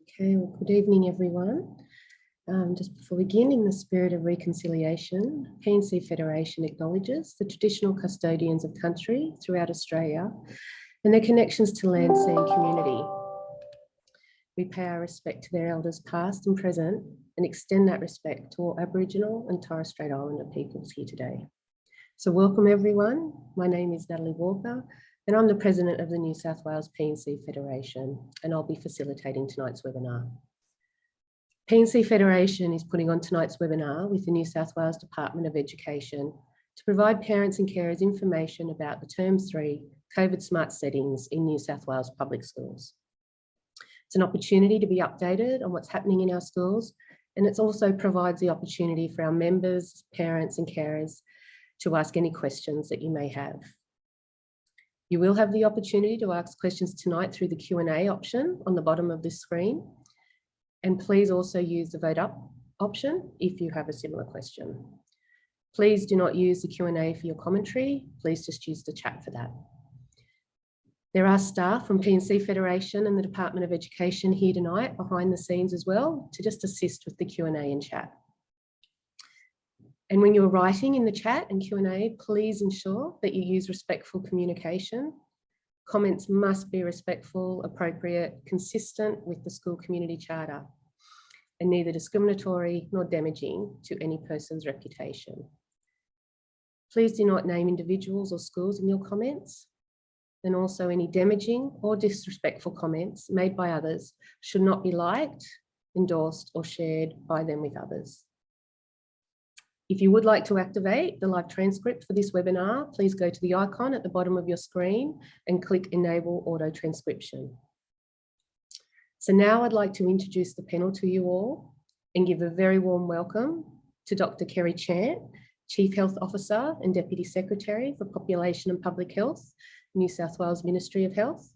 Okay, well, good evening, everyone. Just before we begin, in the spirit of reconciliation, P&C Federation acknowledges the traditional custodians of country throughout Australia and their connections to land, sea and community. We pay our respect to their elders past and present and extend that respect to all Aboriginal and Torres Strait Islander peoples here today. So welcome everyone. My name is Natalie Walker and I'm the President of the New South Wales P&C Federation, and I'll be facilitating tonight's webinar. P&C Federation is putting on tonight's webinar with the New South Wales Department of Education to provide parents and carers information about the Term 3 COVID Smart settings in New South Wales Public Schools. It's an opportunity to be updated on what's happening in our schools, and it also provides the opportunity for our members, parents and carers to ask any questions that you may have. You will have the opportunity to ask questions tonight through the Q&A option on the bottom of this screen. And please also use the vote up option if you have a similar question. Please do not use the Q&A for your commentary. Please just use the chat for that. There are staff from P&C Federation and the Department of Education here tonight behind the scenes as well to just assist with the Q&A and chat. And when you're writing in the chat and Q&A, please ensure that you use respectful communication. Comments must be respectful, appropriate, consistent with the school community charter, and neither discriminatory nor damaging to any person's reputation. Please do not name individuals or schools in your comments, and also any damaging or disrespectful comments made by others should not be liked, endorsed or shared by them with others. If you would like to activate the live transcript for this webinar, please go to the icon at the bottom of your screen and click Enable Auto Transcription. So now I'd like to introduce the panel to you all and give a very warm welcome to Dr. Kerry Chant, Chief Health Officer and Deputy Secretary for Population and Public Health, New South Wales Ministry of Health,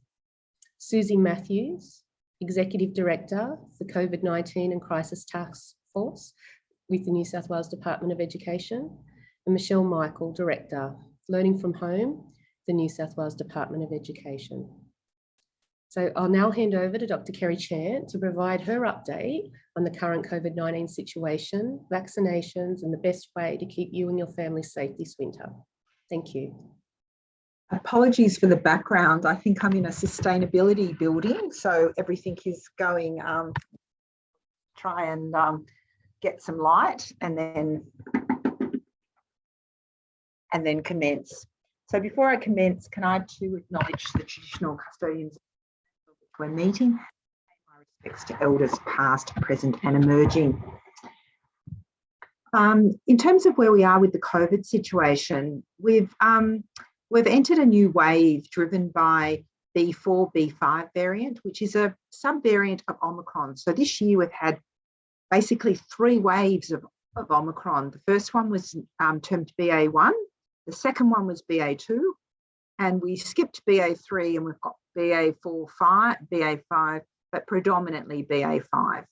Susie Matthews, Executive Director for COVID-19 and Crisis Task Force with the New South Wales Department of Education, and Michelle Michael, Director, Learning from Home, the New South Wales Department of Education. So I'll now hand over to Dr. Kerry Chant to provide her update on the current COVID-19 situation, vaccinations, and the best way to keep you and your family safe this winter. Thank you. Apologies for the background. I think I'm in a sustainability building, so everything is going, try and get some light and then commence. So before I commence, can I too acknowledge the traditional custodians we're meeting, my respects to elders past, present and emerging. In terms of where we are with the COVID situation, we've entered a new wave driven by B4, B5 variant, which is a subvariant of Omicron. So this year we've had basically 3 waves of Omicron. The first one was termed BA1, the second one was BA2, and we skipped BA3 and we've got BA5, but predominantly BA5.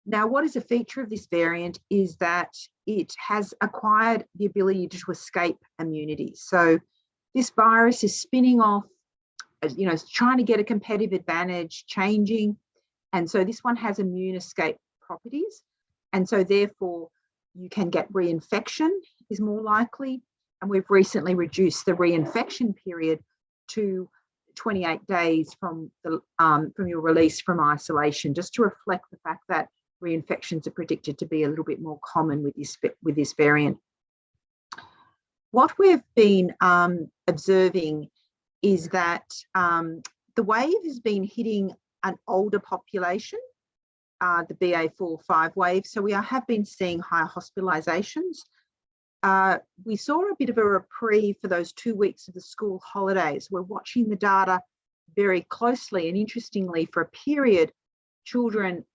Now, what is a feature of this variant is that it has acquired the ability to escape immunity. So this virus is spinning off, trying to get a competitive advantage, changing. And so this one has immune escape properties. And so therefore you can get reinfection is more likely. And we've recently reduced the reinfection period to 28 days from your release from isolation, just to reflect the fact that reinfections are predicted to be a little bit more common with this variant. What we've been observing is that the wave has been hitting an older population, the BA4-5 wave. So we have been seeing higher hospitalisations. We saw a bit of a reprieve for those 2 weeks of the school holidays. We're watching the data very closely, and interestingly, for a period, children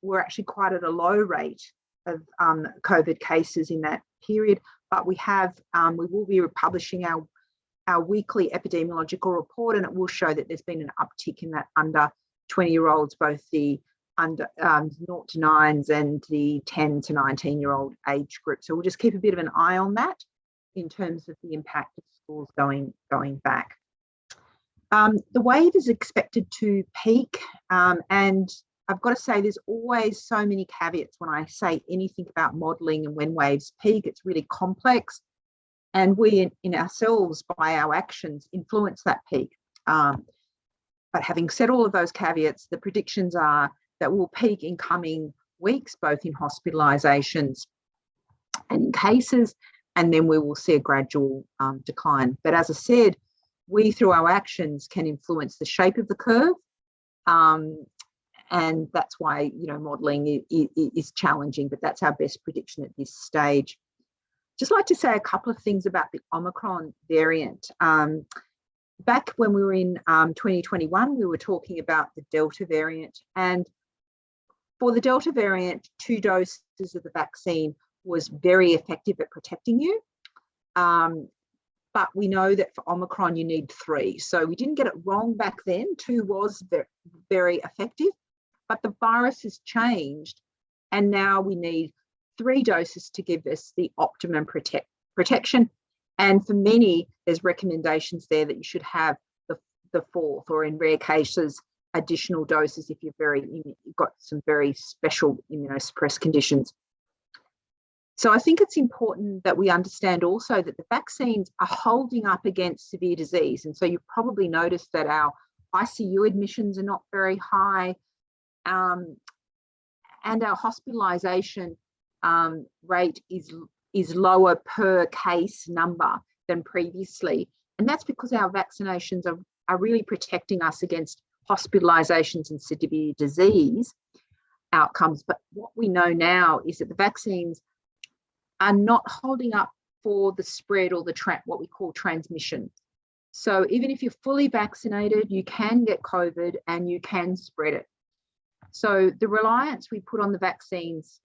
were actually quite at a low rate of COVID cases in that period. But we will be publishing our weekly epidemiological report, and it will show that there's been an uptick in that under 20-year-olds, both the under 0 to 9s and the 10 to 19-year-old age group. So we'll just keep a bit of an eye on that in terms of the impact of schools going back. The wave is expected to peak, and I've got to say there's always so many caveats when I say anything about modelling and when waves peak. It's really complex, and we in ourselves, by our actions, influence that peak. But having said all of those caveats, the predictions are that we'll peak in coming weeks, both in hospitalisations and in cases, and then we will see a gradual decline. But as I said, we, through our actions, can influence the shape of the curve. And that's why, modelling is challenging, but that's our best prediction at this stage. Just like to say a couple of things about the Omicron variant. Back when we were in 2021, we were talking about the Delta variant. And for the Delta variant, 2 doses of the vaccine was very effective at protecting you. But we know that for Omicron, you need 3. So we didn't get it wrong back then. 2 was very effective, but the virus has changed. And now we need 3 doses to give us the optimum protection. And for many, there's recommendations there that you should have the 4th, or in rare cases, additional doses if you've got some very special immunosuppressed conditions. So I think it's important that we understand also that the vaccines are holding up against severe disease. And so you've probably noticed that our ICU admissions are not very high, and our hospitalisation rate is lower per case number than previously. And that's because our vaccinations are really protecting us against hospitalisations and severe disease outcomes. But what we know now is that the vaccines are not holding up for the spread or what we call transmission. So even if you're fully vaccinated, you can get COVID and you can spread it. So the reliance we put on the vaccines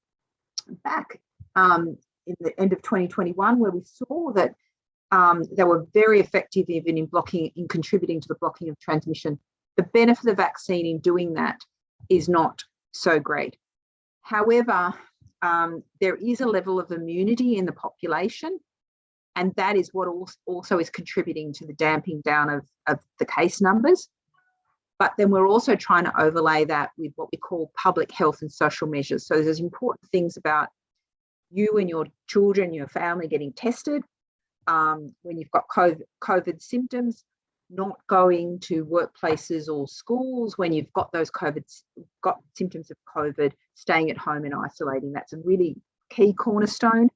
back in the end of 2021, where we saw that they were very effective even in contributing to the blocking of transmission. The benefit of the vaccine in doing that is not so great. However, there is a level of immunity in the population, and that is what also is contributing to the damping down of the case numbers. But then we're also trying to overlay that with what we call public health and social measures. So there's important things about you and your children, your family getting tested when you've got COVID symptoms, not going to workplaces or schools when you've got those got symptoms of COVID, staying at home and isolating. That's a really key cornerstone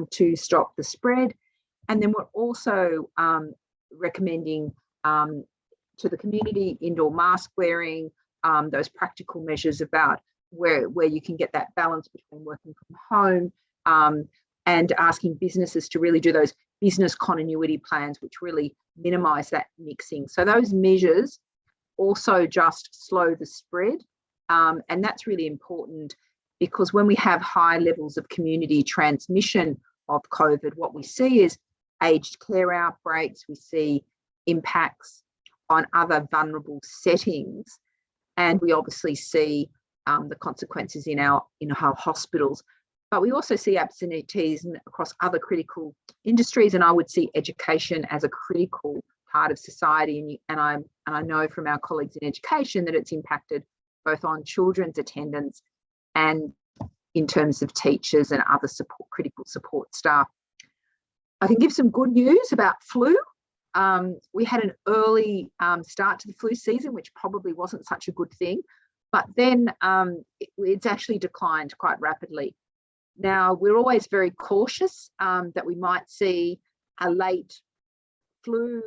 to stop the spread. And then we're also recommending to the community indoor mask wearing, those practical measures about where you can get that balance between working from home, and asking businesses to really do those business continuity plans, which really minimise that mixing. So those measures also just slow the spread, and that's really important, because when we have high levels of community transmission of COVID, what we see is aged care outbreaks, we see impacts on other vulnerable settings, and we obviously see the consequences in our hospitals. But we also see absenteeism across other critical industries, and I would see education as a critical part of society. And I know from our colleagues in education that it's impacted both on children's attendance and in terms of teachers and other critical support staff. I can give some good news about flu. We had an early start to the flu season, which probably wasn't such a good thing, but then it's actually declined quite rapidly. Now, we're always very cautious that we might see a late flu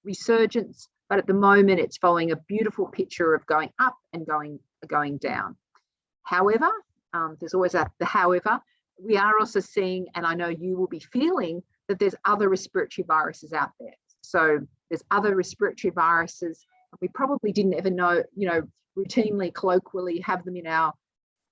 resurgence, but at the moment it's following a beautiful picture of going up and going down. However, there's always the however, we are also seeing, and I know you will be feeling, that there's other respiratory viruses out there. So there's other respiratory viruses. We probably didn't ever know, routinely, colloquially have them in our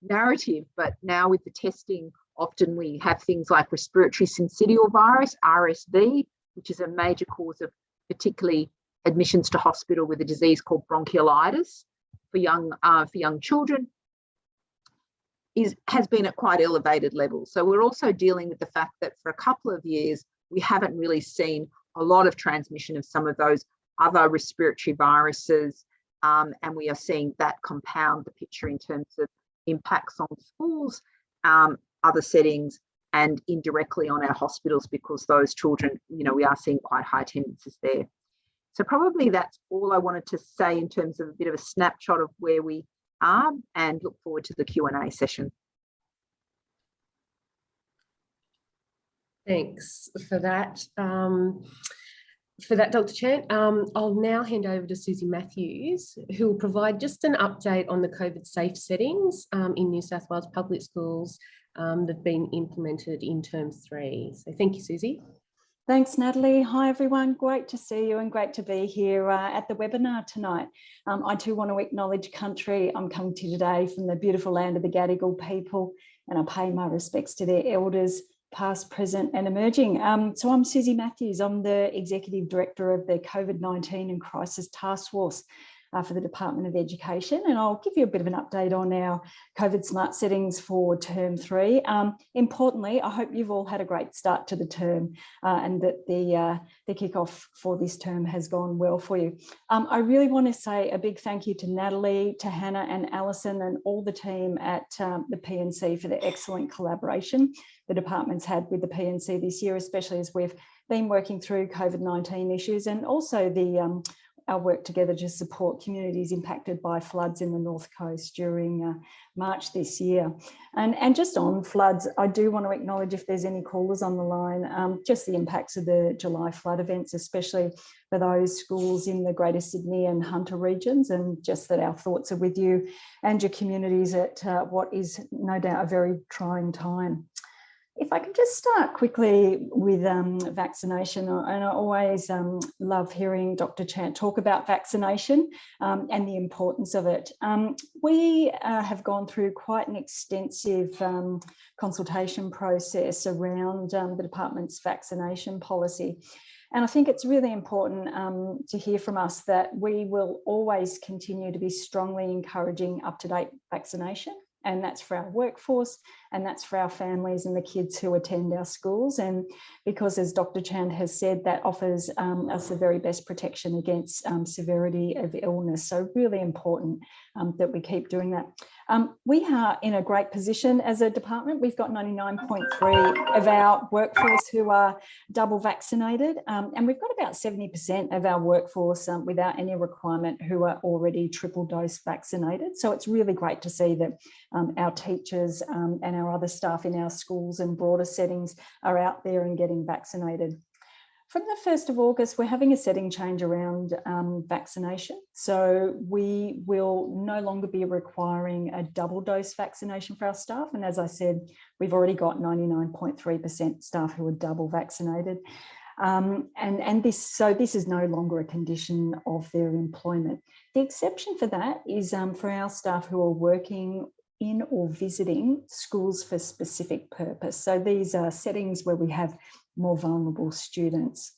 narrative, but now with the testing, often we have things like respiratory syncytial virus, RSV, which is a major cause of particularly admissions to hospital with a disease called bronchiolitis for young children, has been at quite elevated levels. So we're also dealing with the fact that for a couple of years, we haven't really seen a lot of transmission of some of those other respiratory viruses, and we are seeing that compound the picture in terms of impacts on schools, other settings, and indirectly on our hospitals, because those children, we are seeing quite high attendances there. So probably that's all I wanted to say in terms of a bit of a snapshot of where we are, and look forward to the Q&A session. Thanks for that. Dr. Chant. I'll now hand over to Susie Matthews, who will provide just an update on the COVID safe settings in New South Wales Public Schools that have been implemented in Term 3. So thank you, Susie. Thanks, Natalie. Hi, everyone. Great to see you and great to be here at the webinar tonight. I too want to acknowledge country. I'm coming to you today from the beautiful land of the Gadigal people, and I pay my respects to their elders, past, present and emerging. So I'm Susie Matthews. I'm the Executive Director of the COVID-19 and Crisis Task Force for the Department of Education, and I'll give you a bit of an update on our COVID smart settings for Term 3. Importantly, I hope you've all had a great start to the term and that the kickoff for this term has gone well for you. I really want to say a big thank you to Natalie, to Hannah and Alison and all the team at the P&C for the excellent collaboration the department's had with the P&C this year, especially as we've been working through COVID-19 issues, and also our work together to support communities impacted by floods in the North Coast during March this year. And just on floods, I do want to acknowledge, if there's any callers on the line, just the impacts of the July flood events, especially for those schools in the Greater Sydney and Hunter regions, and just that our thoughts are with you and your communities at what is no doubt a very trying time. If I could just start quickly with vaccination, and I always love hearing Dr. Chant talk about vaccination and the importance of it. We have gone through quite an extensive consultation process around the department's vaccination policy. And I think it's really important to hear from us that we will always continue to be strongly encouraging up-to-date vaccination. And that's for our workforce, and that's for our families and the kids who attend our schools. And because, as Dr. Chand has said, that offers us the very best protection against severity of illness. So really important that we keep doing that. We are in a great position as a department. We've got 99.3% of our workforce who are double vaccinated, and we've got about 70% of our workforce without any requirement who are already triple dose vaccinated. So it's really great to see that our teachers and our other staff in our schools and broader settings are out there and getting vaccinated. From the 1st of August, we're having a setting change around vaccination. So we will no longer be requiring a double dose vaccination for our staff. And as I said, we've already got 99.3% staff who are double vaccinated. This is no longer a condition of their employment. The exception for that is for our staff who are working in or visiting schools for specific purpose. So these are settings where we have more vulnerable students.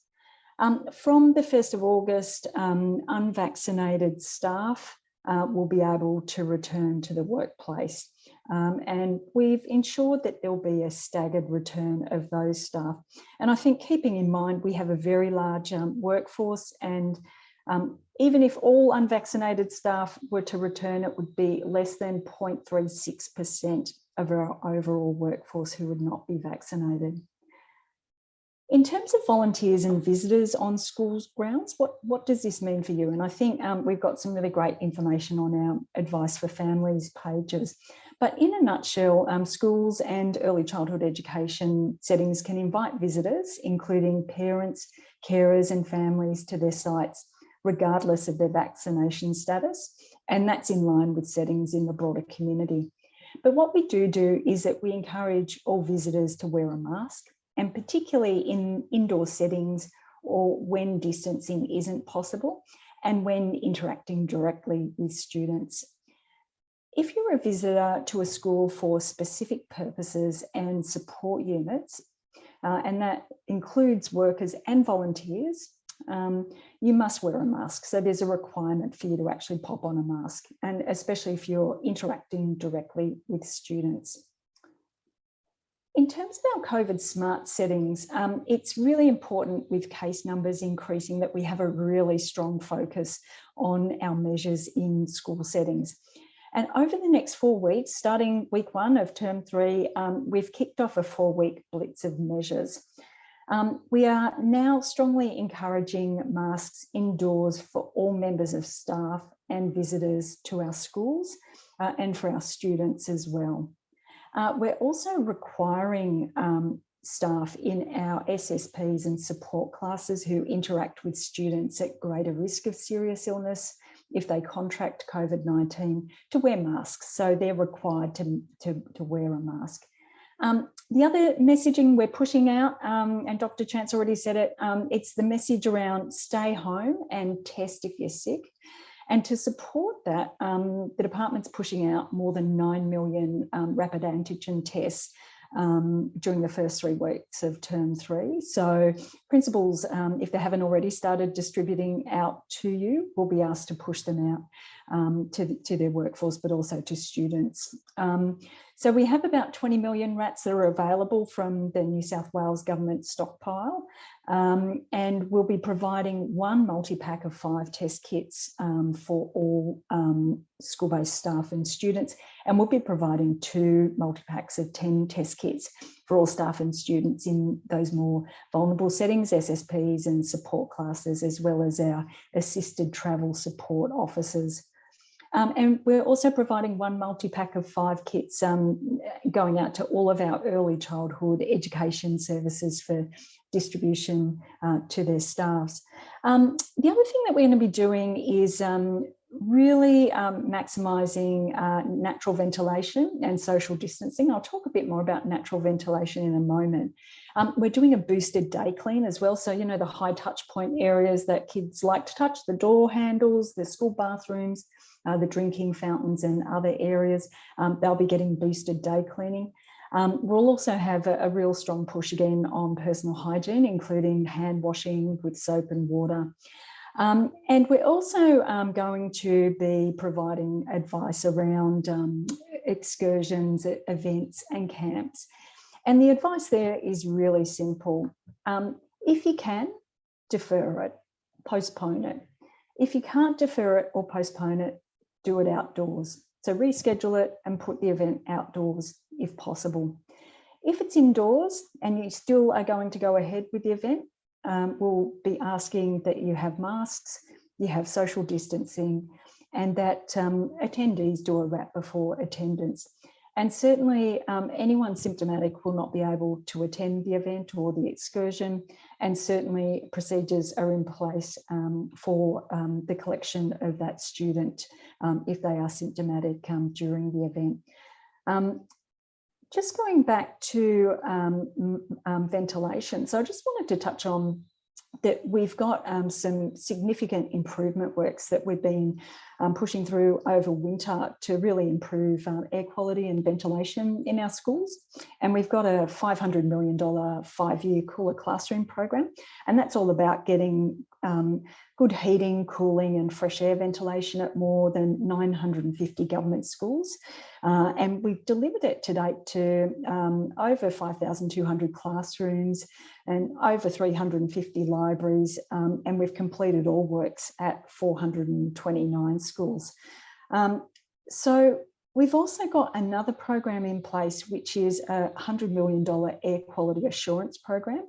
From the 1st of August, unvaccinated staff will be able to return to the workplace. And we've ensured that there'll be a staggered return of those staff. And I think, keeping in mind, we have a very large workforce, and even if all unvaccinated staff were to return, it would be less than 0.36% of our overall workforce who would not be vaccinated. In terms of volunteers and visitors on schools grounds, what does this mean for you? And I think we've got some really great information on our Advice for Families pages. But in a nutshell, schools and early childhood education settings can invite visitors, including parents, carers and families, to their sites, regardless of their vaccination status. And that's in line with settings in the broader community. But what we do is that we encourage all visitors to wear a mask, and particularly in indoor settings or when distancing isn't possible and when interacting directly with students. If you're a visitor to a school for specific purposes and support units, and that includes workers and volunteers, you must wear a mask. So there's a requirement for you to actually pop on a mask, and especially if you're interacting directly with students. In terms of our COVID smart settings, it's really important with case numbers increasing that we have a really strong focus on our measures in school settings. And over the next 4 weeks, starting week 1 of term 3, we've kicked off a 4-week blitz of measures. We are now strongly encouraging masks indoors for all members of staff and visitors to our schools and for our students as well. We're also requiring staff in our SSPs and support classes who interact with students at greater risk of serious illness if they contract COVID-19 to wear masks. So they're required to wear a mask. The other messaging we're pushing out, and Dr. Chance already said it, it's the message around stay home and test if you're sick. And to support that, the department's pushing out more than 9 million rapid antigen tests during the first 3 weeks of term 3. So principals, if they haven't already started distributing out to you, will be asked to push them out to their workforce, but also to students. So we have about 20 million rats that are available from the New South Wales government stockpile, and we'll be providing 1 multi-pack of 5 test kits for all school-based staff and students, and we'll be providing 2 multi-packs of 10 test kits for all staff and students in those more vulnerable settings, SSPs and support classes, as well as our assisted travel support officers. And we're also providing 1 multi-pack of 5 kits going out to all of our early childhood education services for distribution to their staffs. The other thing that we're going to be doing is really maximising natural ventilation and social distancing. I'll talk a bit more about natural ventilation in a moment. We're doing a boosted day clean as well. So, you know, the high touch point areas that kids like to touch, the door handles, the school bathrooms, the drinking fountains and other areas, they'll be getting boosted day cleaning. We'll also have a real strong push again on personal hygiene, including hand washing with soap and water. And we're also going to be providing advice around excursions, events and camps. And the advice there is really simple. If you can, defer it, postpone it. If you can't defer it or postpone it, do it outdoors. So reschedule it and put the event outdoors if possible. If it's indoors and you still are going to go ahead with the event, we'll be asking that you have masks, you have social distancing, and that attendees do a wrap before attendance. And certainly anyone symptomatic will not be able to attend the event or the excursion, and certainly procedures are in place for the collection of that student if they are symptomatic during the event. Just going back to ventilation, so I just wanted to touch on that we've got some significant improvement works that we've been pushing through over winter to really improve air quality and ventilation in our schools. And we've got a $500 million 5-year cooler classroom program. And that's all about getting good heating, cooling and fresh air ventilation at more than 950 government schools. And we've delivered it to date to over 5,200 classrooms and over 350 libraries, and we've completed all works at 429 schools. So we've also got another program in place, which is a $100 million air quality assurance program.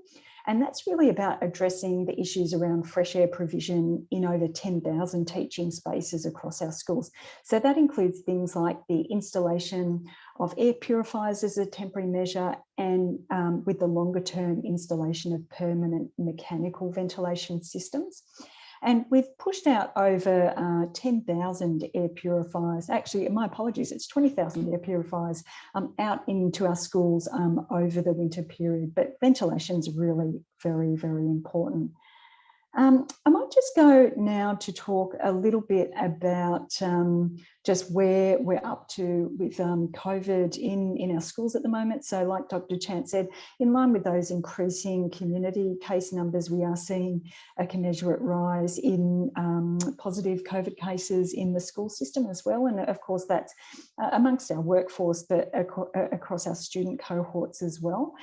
And that's really about addressing the issues around fresh air provision in over 10,000 teaching spaces across our schools. So that includes things like the installation of air purifiers as a temporary measure, and with the longer term installation of permanent mechanical ventilation systems. And we've pushed out over 10,000 air purifiers. Actually, my apologies, it's 20,000 air purifiers out into our schools over the winter period. But ventilation is really very, very important. I might just go now to talk a little bit about just where we're up to with COVID in our schools at the moment. So like Dr. Chant said, in line with those increasing community case numbers, we are seeing a commensurate rise in positive COVID cases in the school system as well. And of course, that's amongst our workforce, but across our student cohorts as well.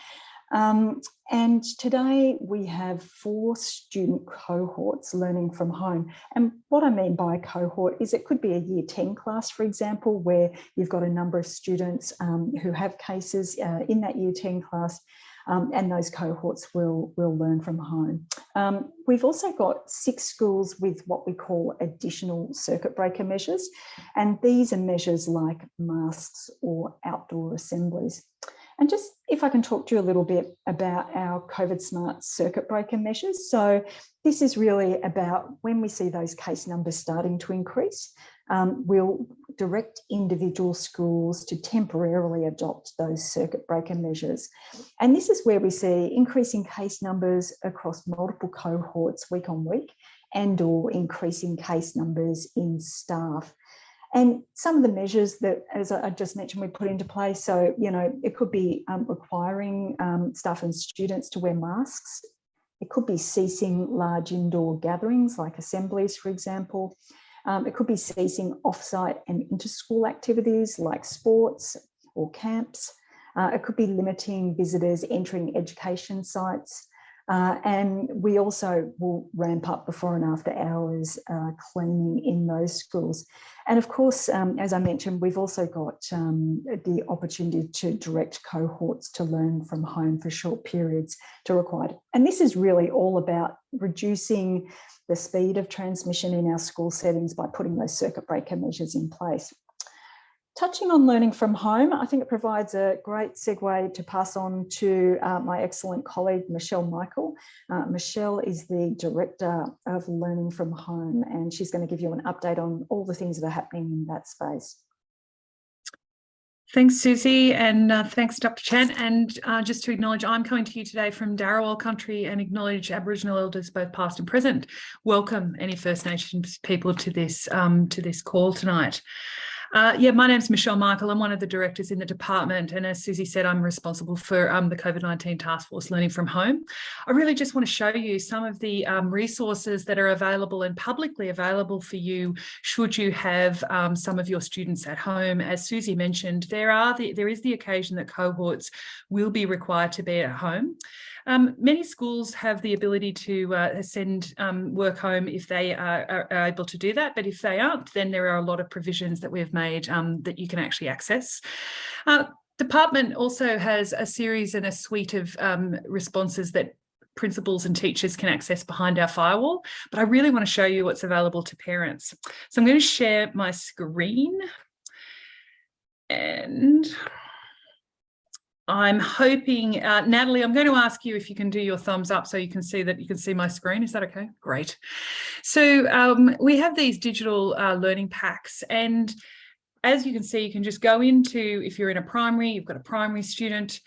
And today we have 4 student cohorts learning from home. And what I mean by a cohort is it could be a year 10 class, for example, where you've got a number of students who have cases in that year 10 class, and those cohorts will learn from home. We've also got 6 schools with what we call additional circuit breaker measures. And these are measures like masks or outdoor assemblies. And just if I can talk to you a little bit about our COVID smart circuit breaker measures. So this is really about when we see those case numbers starting to increase, we'll direct individual schools to temporarily adopt those circuit breaker measures. And this is where we see increasing case numbers across multiple cohorts week on week, and or increasing case numbers in staff. And some of the measures that, as I just mentioned, we put into place. So, you know, it could be requiring staff and students to wear masks. It could be ceasing large indoor gatherings like assemblies, for example. It could be ceasing off-site and inter-school activities like sports or camps. It could be limiting visitors entering education sites. And we also will ramp up before and after hours cleaning in those schools. And of course, as I mentioned, we've also got the opportunity to direct cohorts to learn from home for short periods to required. And this is really all about reducing the speed of transmission in our school settings by putting those circuit breaker measures in place. Touching on learning from home, I think it provides a great segue to pass on to my excellent colleague, Michelle Michael. Michelle is the Director of Learning from Home, and she's going to give you an update on all the things that are happening in that space. Thanks, Susie, and thanks, Dr. Chan. And just to acknowledge, I'm coming to you today from Darawal country and acknowledge Aboriginal elders, both past and present. Welcome any First Nations people to this call tonight. Yeah, my name's Michelle Michael. I'm one of the directors in the department. And as Susie said, I'm responsible for the COVID-19 Task Force Learning from Home. I really just want to show you some of the resources that are available and publicly available for you should you have some of your students at home. As Susie mentioned, there is the occasion that cohorts will be required to be at home. Many schools have the ability to send work home if they are able to do that, but if they aren't, then there are a lot of provisions that we've made that you can actually access. Department also has a series and a suite of responses that principals and teachers can access behind our firewall, but I really want to show you what's available to parents. So I'm going to share my screen, and I'm hoping, Natalie, I'm going to ask you if you can do your thumbs up so you can see that you can see my screen. Is that okay? Great. So we have these digital learning packs, and as you can see, you can just go into, if you're in a primary, you've got a primary student,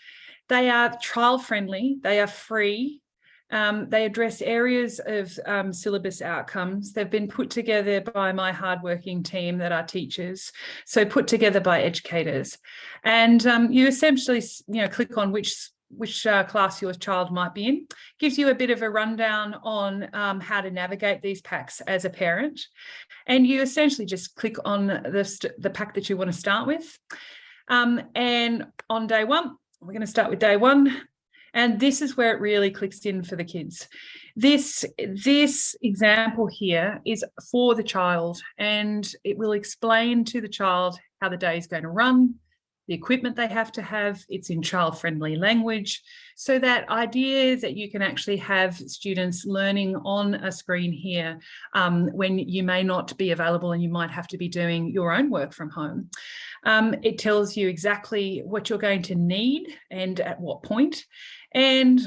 they are child friendly, they are free. They address areas of syllabus outcomes. They've been put together by my hardworking team that are teachers, so put together by educators. And you essentially, click on which class your child might be in. Gives you a bit of a rundown on how to navigate these packs as a parent. And you essentially just click on the pack that you want to start with. And on day one, we're going to start with day one. And this is where it really clicks in for the kids. This example here is for the child, and it will explain to the child how the day is going to run, the equipment they have to have. It's in child-friendly language. So that idea that you can actually have students learning on a screen here when you may not be available and you might have to be doing your own work from home. It tells you exactly what you're going to need and at what point. And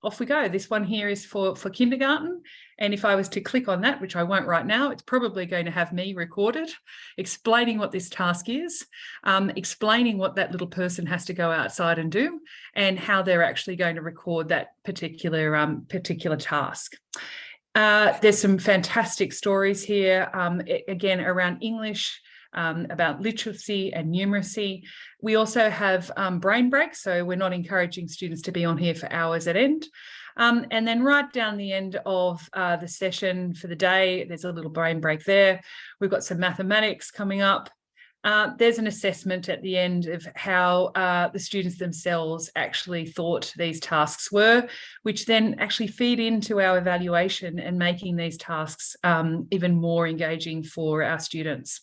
off we go. This one here is for kindergarten. And if I was to click on that, which I won't right now, it's probably going to have me recorded, explaining what this task is, explaining what that little person has to go outside and do, and how they're actually going to record that particular task. There's some fantastic stories here, again, around English, about literacy and numeracy. We also have brain breaks, so we're not encouraging students to be on here for hours at end. And then right down the end of the session for the day, there's a little brain break there. We've got some mathematics coming up. There's an assessment at the end of how the students themselves actually thought these tasks were, which then actually feed into our evaluation and making these tasks even more engaging for our students.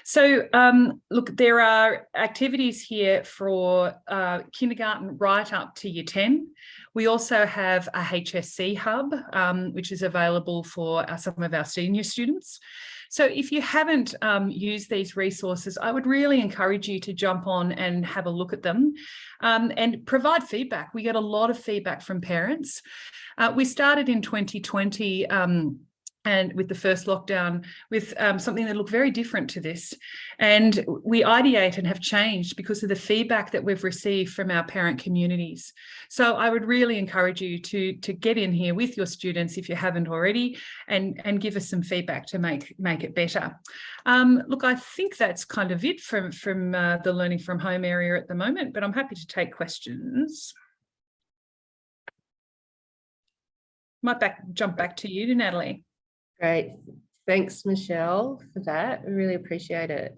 So look, there are activities here for kindergarten right up to year 10. We also have a HSC hub, which is available for some of our senior students. So if you haven't used these resources, I would really encourage you to jump on and have a look at them and provide feedback. We get a lot of feedback from parents. We started in 2020 and with the first lockdown with something that looked very different to this. And we ideate and have changed because of the feedback that we've received from our parent communities. So I would really encourage you to get in here with your students if you haven't already and give us some feedback to make it better. Look, I think that's kind of it from the learning from home area at the moment, but I'm happy to take questions. Might jump back to you, Natalie. Great. Thanks, Michelle, for that. I really appreciate it.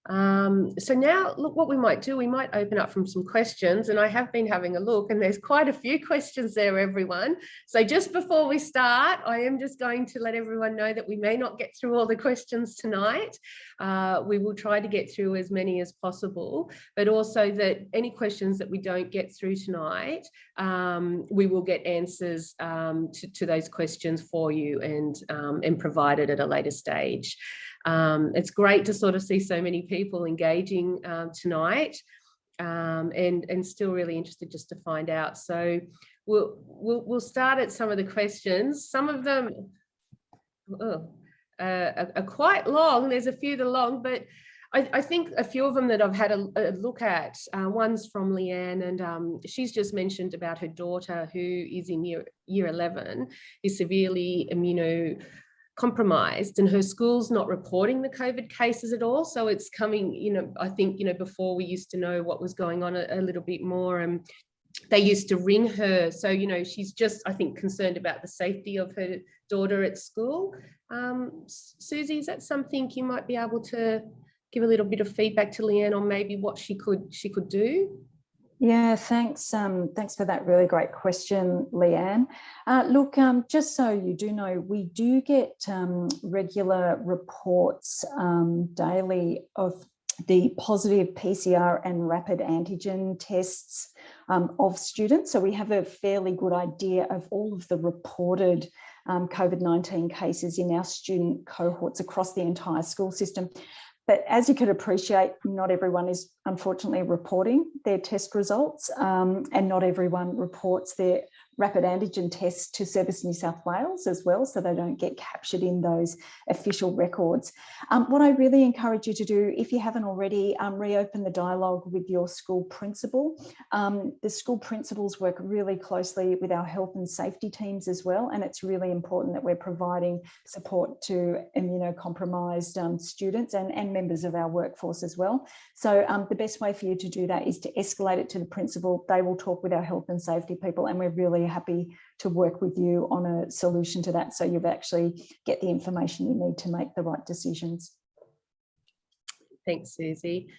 So now, look, what we might do, we might open up from some questions, and I have been having a look and there's quite a few questions there, everyone. So just before we start, I am just going to let everyone know that we may not get through all the questions tonight. We will try to get through as many as possible, but also that any questions that we don't get through tonight, we will get answers to those questions for you and provided at a later stage. It's great to sort of see so many people engaging tonight and still really interested just to find out. So we'll start at some of the questions. Some of them are quite long. There's a few that are long, but I think a few of them that I've had a look at, one's from Leanne, and she's just mentioned about her daughter who is in year 11, is severely immunocompromised, and her school's not reporting the COVID cases at all. So it's coming, I think, before we used to know what was going on a little bit more, and they used to ring her. So, she's just, I think, concerned about the safety of her daughter at school. Susie, is that something you might be able to give a little bit of feedback to Leanne on maybe what she could do? Yeah, thanks. Thanks for that really great question, Leanne. Look, just so you do know, we do get regular reports daily of the positive PCR and rapid antigen tests of students. So we have a fairly good idea of all of the reported COVID-19 cases in our student cohorts across the entire school system. But as you could appreciate, not everyone is unfortunately reporting their test results, and not everyone reports their rapid antigen tests to Service New South Wales as well, so they don't get captured in those official records. What I really encourage you to do, if you haven't already, reopen the dialogue with your school principal. The school principals work really closely with our health and safety teams as well, and it's really important that we're providing support to immunocompromised students and members of our workforce as well. So the best way for you to do that is to escalate it to the principal. They will talk with our health and safety people, and we're really happy to work with you on a solution to that, so you actually get the information you need to make the right decisions. Thanks, Susie.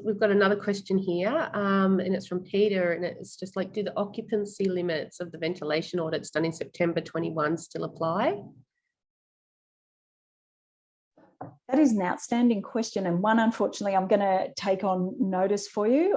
We've got another question here, and it's from Peter, and it's just like, do the occupancy limits of the ventilation audits done in September 21 still apply? That is an outstanding question, and one, unfortunately, I'm going to take on notice for you.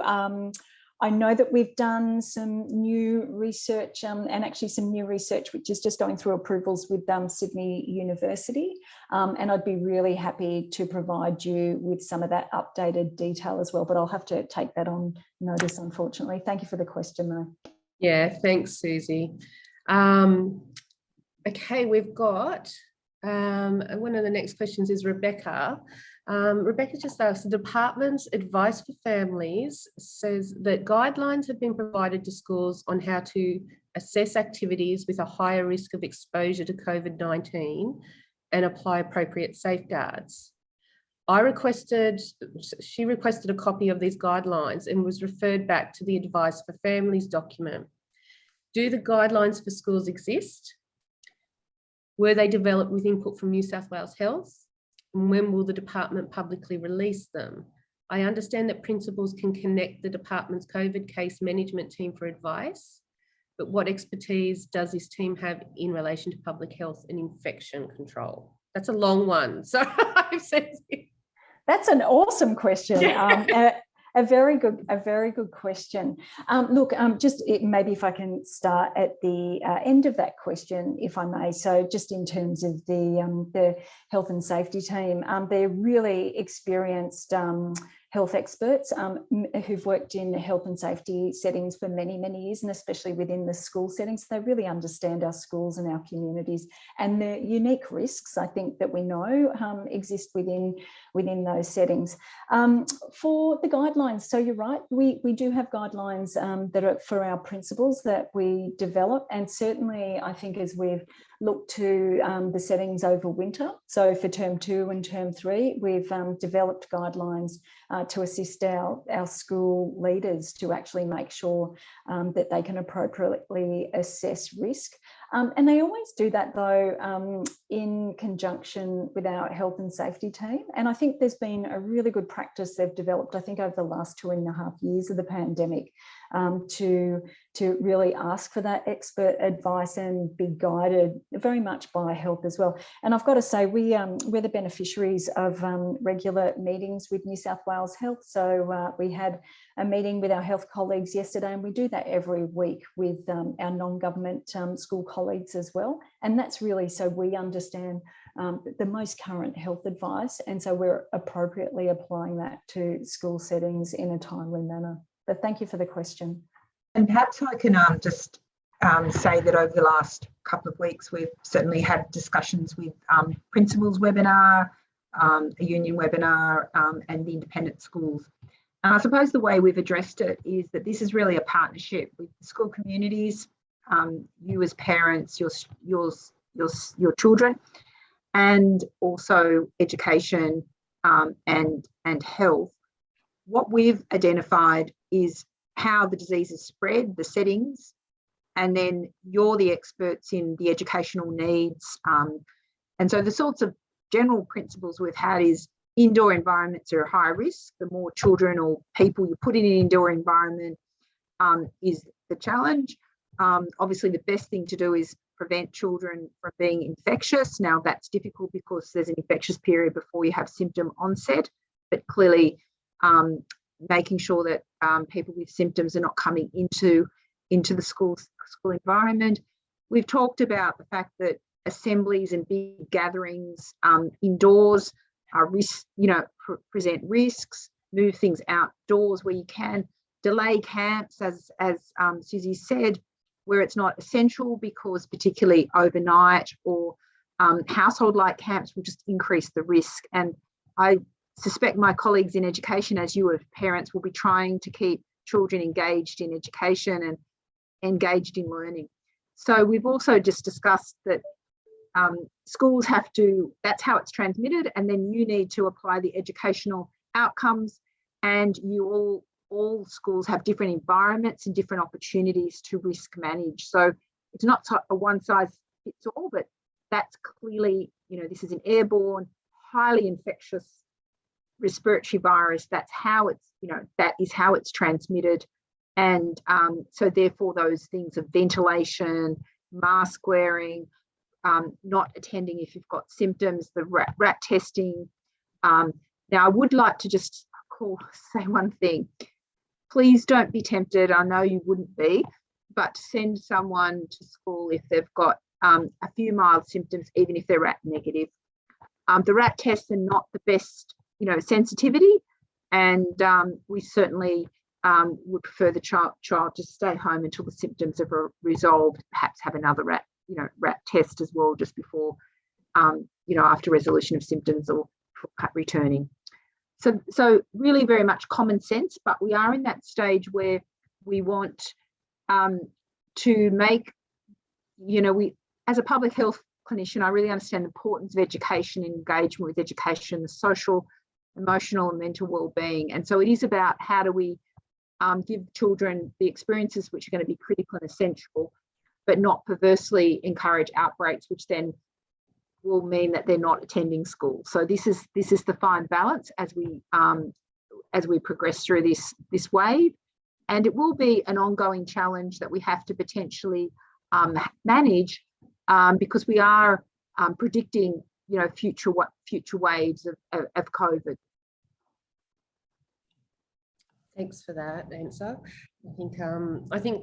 I know that we've done some new research and actually some new research which is just going through approvals with Sydney University, and I'd be really happy to provide you with some of that updated detail as well, but I'll have to take that on notice, unfortunately. Thank you for the question, though. Yeah, thanks, Susie. Okay, we've got one of the next questions is Rebecca. Rebecca just asked, the department's advice for families says that guidelines have been provided to schools on how to assess activities with a higher risk of exposure to COVID-19 and apply appropriate safeguards. She requested a copy of these guidelines and was referred back to the advice for families document. Do the guidelines for schools exist? Were they developed with input from New South Wales Health? And when will the department publicly release them? I understand that principals can connect the department's COVID case management team for advice, but what expertise does this team have in relation to public health and infection control? That's a long one. So I've said that's an awesome question. A very good question. Look, maybe if I can start at the end of that question, if I may. So just in terms of the health and safety team, they're really experienced health experts who've worked in health and safety settings for many, many years, and especially within the school settings. They really understand our schools and our communities and the unique risks, I think, that we know exist within those settings. For the guidelines, so you're right, we do have guidelines that are for our principals that we develop, and certainly I think as we've looked to the settings over winter, so for term 2 and term 3, we've developed guidelines to assist our school leaders to actually make sure that they can appropriately assess risk. And they always do that, though, in conjunction with our health and safety team. And I think there's been a really good practice they've developed, I think, over the last 2.5 years of the pandemic, to really ask for that expert advice and be guided very much by health as well. And I've got to say, we're the beneficiaries of regular meetings with New South Wales Health. So we had a meeting with our health colleagues yesterday, and we do that every week with our non-government school colleagues as well. And that's really so we understand the most current health advice, and so we're appropriately applying that to school settings in a timely manner. But thank you for the question. And perhaps I can just say that over the last couple of weeks, we've certainly had discussions with principals webinar, a union webinar, and the independent schools. And I suppose the way we've addressed it is that this is really a partnership with the school communities, you as parents, your children, and also education and health. What we've identified is how the disease is spread, the settings, and then you're the experts in the educational needs. And so the sorts of general principles we've had is indoor environments are high risk. The more children or people you put in an indoor environment is the challenge. Obviously, the best thing to do is prevent children from being infectious. Now, that's difficult because there's an infectious period before you have symptom onset, but clearly making sure that people with symptoms are not coming into the school environment. We've talked about the fact that assemblies and big gatherings indoors are present risks. Move things outdoors where you can. Delay camps, as Susie said, where it's not essential, because particularly overnight or household-like camps will just increase the risk. And I suspect my colleagues in education, as you as parents, will be trying to keep children engaged in education and engaged in learning. So we've also just discussed that schools have to, that's how it's transmitted, and then you need to apply the educational outcomes, and all schools have different environments and different opportunities to risk manage. So it's not a one size fits all, but that's clearly, this is an airborne, highly infectious respiratory virus. That's how it's, that is how it's transmitted. And so therefore those things of ventilation, mask wearing, not attending if you've got symptoms, the rat testing. Now I would like to just say one thing. Please don't be tempted, I know you wouldn't be, but send someone to school if they've got a few mild symptoms, even if they're rat negative. The rat tests are not the best, sensitivity, and we certainly would prefer the child to stay home until the symptoms are resolved, perhaps have another rat test as well just before, after resolution of symptoms or returning. So really very much common sense, but we are in that stage where we want to make, as a public health clinician, I really understand the importance of education and engagement with education, the social, emotional and mental well-being. And so it is about how do we give children the experiences which are going to be critical and essential, but not perversely encourage outbreaks, which then will mean that they're not attending school. So this is the fine balance as we progress through this wave, and it will be an ongoing challenge that we have to potentially manage because we are predicting future waves of COVID. Thanks for that answer. I think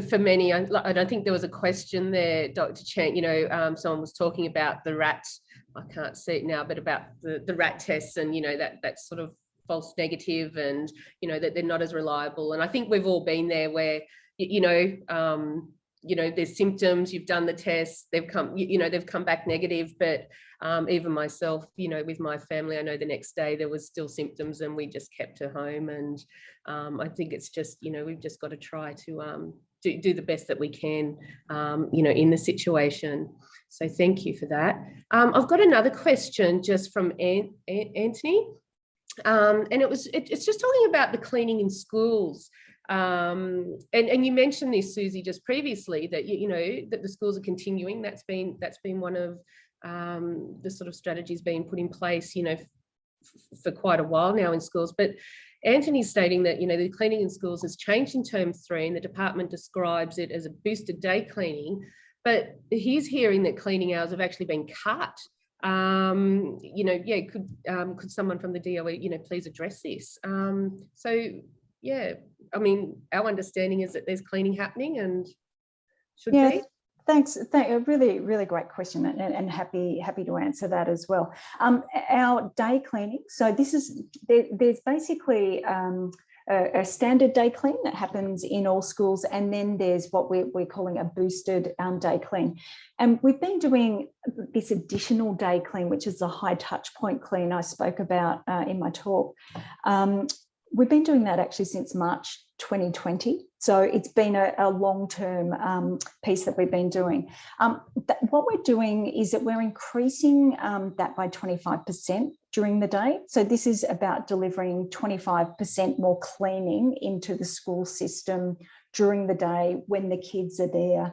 for many, I don't think there was a question there, Dr. Chant. Someone was talking about the rat. I can't see it now, but about the rat tests and that's sort of false negative, and that they're not as reliable. And I think we've all been there where there's symptoms, you've done the test, they've come back negative, but even myself, with my family, I know the next day there was still symptoms and we just kept her home. And I think it's just, we've just got to try to do the best that we can, in the situation. So thank you for that. I've got another question just from Anthony. And it's just talking about the cleaning in schools. And you mentioned this, Susie, just previously, that that the schools are continuing. That's been one of the sort of strategies being put in place, for quite a while now in schools. But Anthony's stating that the cleaning in schools has changed in term 3, and the department describes it as a boosted day cleaning. But he's hearing that cleaning hours have actually been cut. Could someone from the DOE, please address this? I mean, our understanding is that there's cleaning happening and should be. Thanks. A really, really great question, and happy to answer that as well. Our day cleaning. So there's basically a standard day clean that happens in all schools, and then there's what we're calling a boosted day clean. And we've been doing this additional day clean, which is the high touch point clean I spoke about in my talk. We've been doing that actually since March 2020. So it's been a long-term piece that we've been doing. What we're doing is that we're increasing that by 25% during the day. So this is about delivering 25% more cleaning into the school system during the day when the kids are there,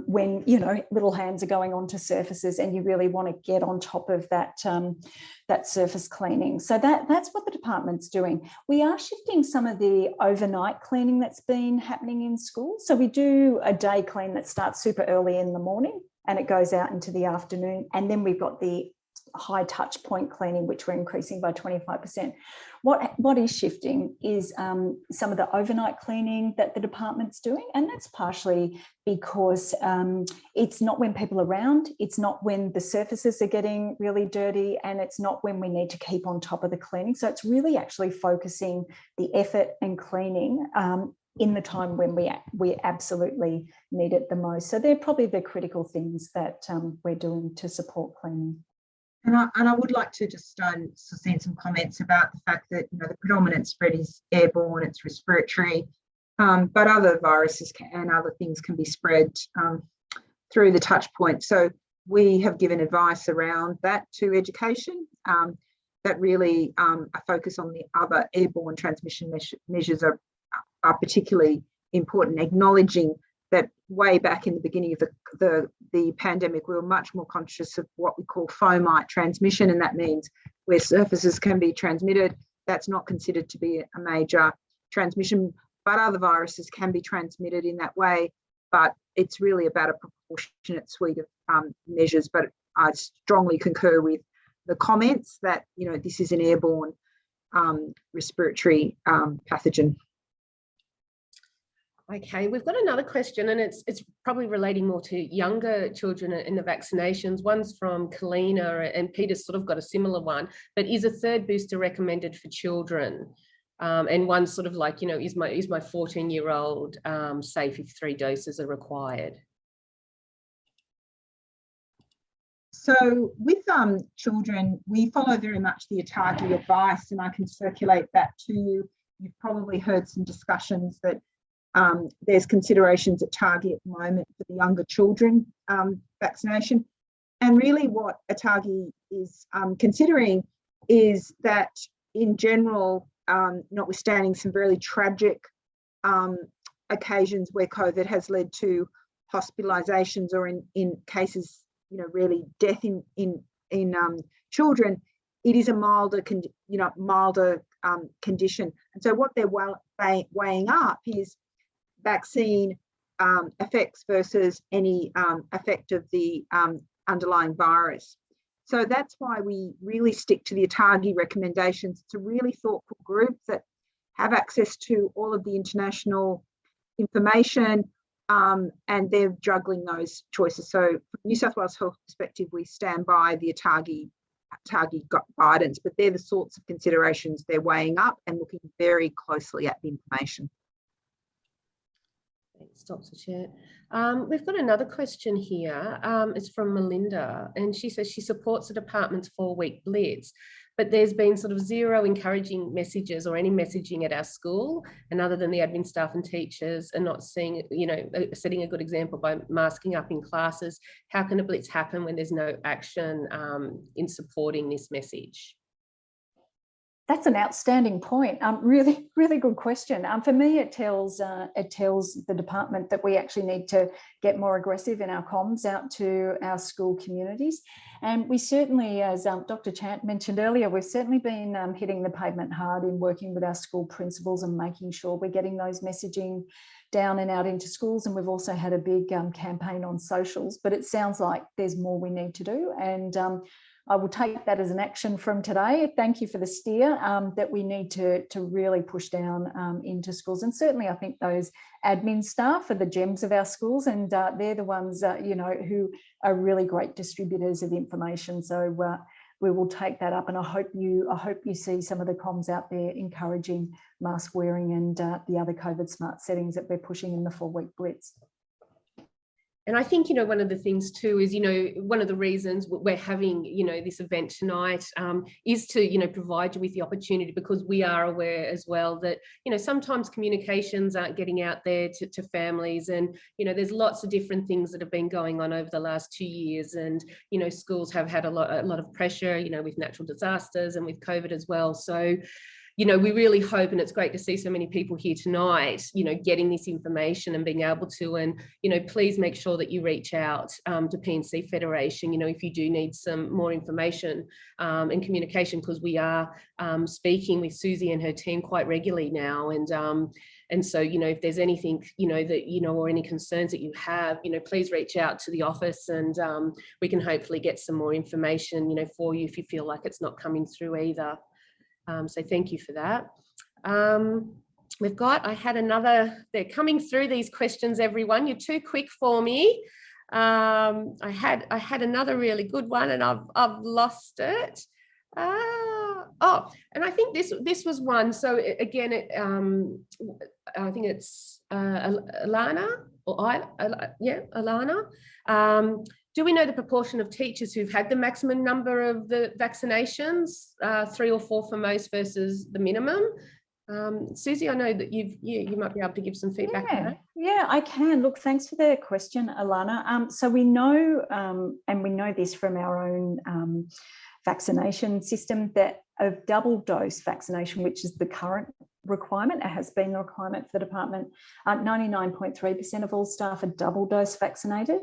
when little hands are going onto surfaces, and you really want to get on top of that surface cleaning. So that's what the department's doing. We are shifting some of the overnight cleaning that's been happening in schools. So we do a day clean that starts super early in the morning and it goes out into the afternoon, and then we've got the high touch point cleaning, which we're increasing by 25%. What is shifting is some of the overnight cleaning that the department's doing, and that's partially because it's not when people are around, it's not when the surfaces are getting really dirty, and it's not when we need to keep on top of the cleaning. So it's really actually focusing the effort and cleaning in the time when we absolutely need it the most. So they're probably the critical things that we're doing to support cleaning. And I would like to just send some comments about the fact that the predominant spread is airborne, it's respiratory, but other viruses and other things can be spread through the touch point. So we have given advice around that to education, that really a focus on the other airborne transmission measures are particularly important, acknowledging that way back in the beginning of the pandemic, we were much more conscious of what we call fomite transmission, and that means where surfaces can be transmitted, that's not considered to be a major transmission, but other viruses can be transmitted in that way. But it's really about a proportionate suite of measures. But I strongly concur with the comments that this is an airborne respiratory pathogen. Okay, we've got another question, and it's probably relating more to younger children in the vaccinations. One's from Kalina, and Peter's sort of got a similar one, but is a third booster recommended for children? And one's sort of like, is my 14-year-old safe if 3 doses are required? So with children, we follow very much the ATAGI advice, and I can circulate that to you. You've probably heard some discussions that there's considerations at ATAGI at the moment for the younger children vaccination. And really what ATAGI is considering is that in general, notwithstanding some really tragic occasions where COVID has led to hospitalizations or in cases, really death in children, it is a milder condition. And so what they're weighing up is vaccine effects versus any effect of the underlying virus. So that's why we really stick to the ATAGI recommendations. It's a really thoughtful group that have access to all of the international information, and they're juggling those choices. So from New South Wales Health perspective, we stand by the ATAGI guidance, but they're the sorts of considerations they're weighing up and looking very closely at the information. Thanks, Dr. Chair. We've got another question here. It's from Melinda, and she says she supports the department's 4-week blitz, but there's been sort of zero encouraging messages or any messaging at our school, and other than the admin staff and teachers are not seeing, setting a good example by masking up in classes. How can a blitz happen when there's no action in supporting this message? That's an outstanding point. Really, really good question. For me, it tells the department that we actually need to get more aggressive in our comms out to our school communities. And we certainly, as Dr. Chant mentioned earlier, we've certainly been hitting the pavement hard in working with our school principals and making sure we're getting those messaging down and out into schools. And we've also had a big campaign on socials, but it sounds like there's more we need to do. And I will take that as an action from today. Thank you for the steer that we need to really push down into schools. And certainly I think those admin staff are the gems of our schools, and they're the ones, who are really great distributors of information. So we will take that up, and I hope you see some of the comms out there encouraging mask wearing and the other COVID smart settings that we're pushing in the 4-week blitz. And I think, one of the things too is, one of the reasons we're having, this event tonight is to, provide you with the opportunity, because we are aware as well that, sometimes communications aren't getting out there to families, and, there's lots of different things that have been going on over the last 2 years, and, schools have had a lot of pressure, with natural disasters and with COVID as well. So, we really hope, and it's great to see so many people here tonight, getting this information and being able to, and, please make sure that you reach out to P&C Federation, if you do need some more information and communication, because we are speaking with Susie and her team quite regularly now. And so, if there's anything, that, or any concerns that you have, please reach out to the office, and we can hopefully get some more information, for you if you feel like it's not coming through either. So thank you for that. They're coming through these questions, everyone. You're too quick for me. I had another really good one, and I've lost it. And I think this was one. So again, I think it's Alana, Alana. Do we know the proportion of teachers who've had the maximum number of the vaccinations, 3 or 4 for most versus the minimum? Susie, I know that you might be able to give some feedback on that. Yeah, I can. Look, thanks for the question, Alana. So we know, and we know this from our own vaccination system, that of double dose vaccination, which is the current requirement, it has been the requirement for the department, 99.3% of all staff are double dose vaccinated.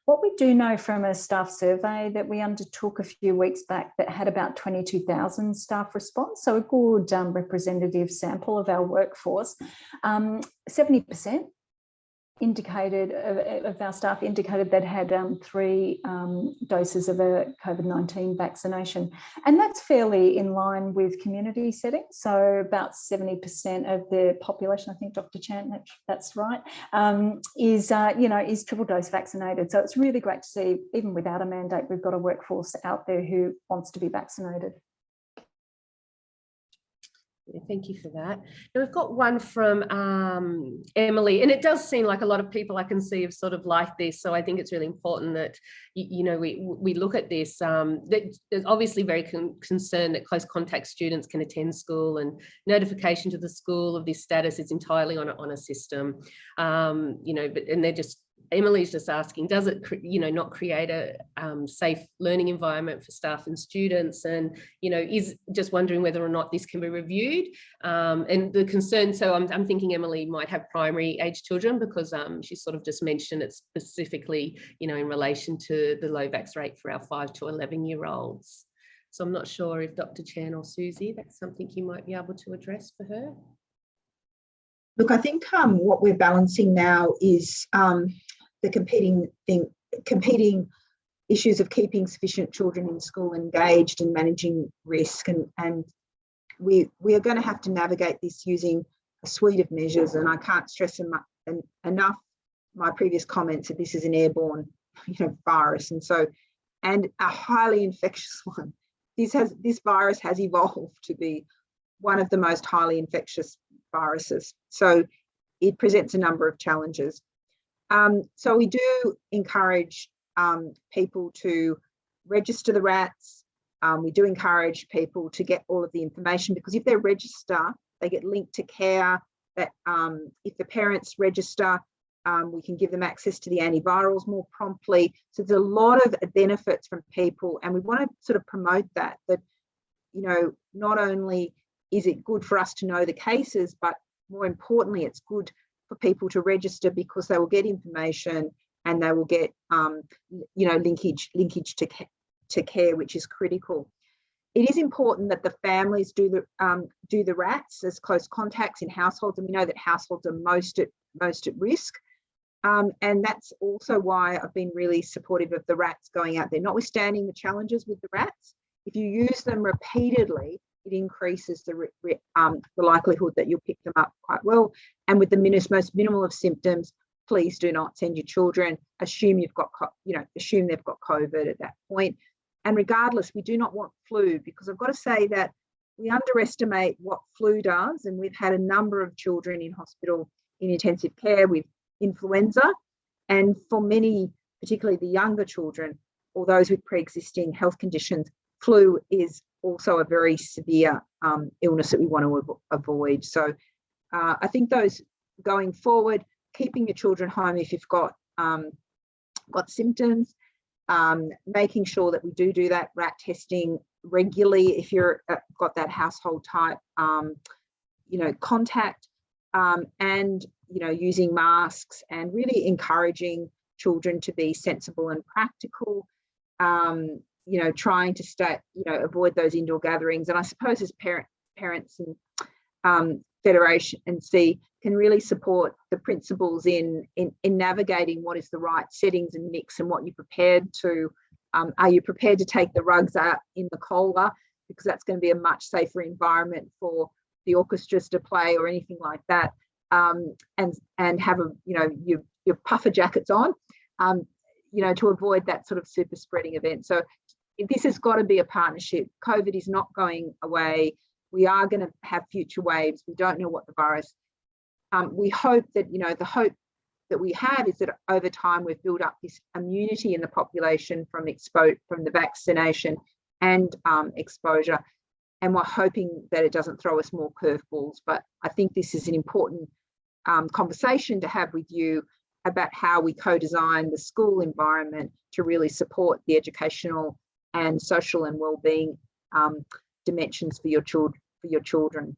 What we do know from a staff survey that we undertook a few weeks back that had about 22,000 staff response, so a good representative sample of our workforce, 70% indicated of our staff indicated that had 3 doses of a COVID-19 vaccination, and that's fairly in line with community settings. So about 70% of the population, I think Dr. Chant, that's right, is triple dose vaccinated. So it's really great to see, even without a mandate, we've got a workforce out there who wants to be vaccinated. Yeah, thank you for that. Now we've got one from Emily, and it does seem like a lot of people I can see have sort of liked this. So I think it's really important that we look at this. There's obviously very concerned that close contact students can attend school, and notification to the school of this status is entirely on a system. And they're just. Emily's just asking, does it, not create a safe learning environment for staff and students? And, is just wondering whether or not this can be reviewed. And the concern, so I'm thinking Emily might have primary age children, because she sort of just mentioned it specifically, in relation to the low vax rate for our 5 to 11-year-olds. So I'm not sure if Dr. Chan or Susie, that's something you might be able to address for her. Look, I think what we're balancing now is the competing issues of keeping sufficient children in school engaged and managing risk, and we are going to have to navigate this using a suite of measures. And I can't stress enough my previous comments that this is an airborne virus, and a highly infectious one. This virus has evolved to be one of the most highly infectious viruses, so it presents a number of challenges. So we do encourage people to register the RATs. We do encourage people to get all of the information, because if they register, they get linked to care. That if the parents register, we can give them access to the antivirals more promptly. So there's a lot of benefits from people, and we want to sort of promote that not only is it good for us to know the cases, but more importantly, it's good for people to register, because they will get information and they will get linkage to care, which is critical. It is important that the families do the RATs as close contacts in households, and we know that households are most at risk. And that's also why I've been really supportive of the RATs going out there, notwithstanding the challenges with the RATs. If you use them repeatedly, it increases the likelihood that you'll pick them up quite well. And with the most minimal of symptoms, please do not send your children. Assume they've got COVID at that point. And regardless, we do not want flu, because I've got to say that we underestimate what flu does. And we've had a number of children in hospital in intensive care with influenza. And for many, particularly the younger children or those with pre-existing health conditions, flu is also a very severe illness that we want to avoid. So I think those going forward, keeping your children home if you've got symptoms, making sure that we do that RAT testing regularly if you're got that household type contact, and using masks, and really encouraging children to be sensible and practical. Trying to stay, avoid those indoor gatherings. And I suppose as parents and Federation and C can really support the principals in navigating what is the right settings and mix, and what you're prepared to. Are you prepared to take the rugs out in the COLA, because that's going to be a much safer environment for the orchestras to play or anything like that, and have your puffer jackets on, to avoid that sort of super spreading event. So this has got to be a partnership. COVID is not going away. We are going to have future waves. We don't know what the virus. We hope that, the hope that we have is that over time we've built up this immunity in the population from the vaccination and exposure. And we're hoping that it doesn't throw us more curveballs. But I think this is an important conversation to have with you about how we co-design the school environment to really support the educational and social and well-being dimensions for your children.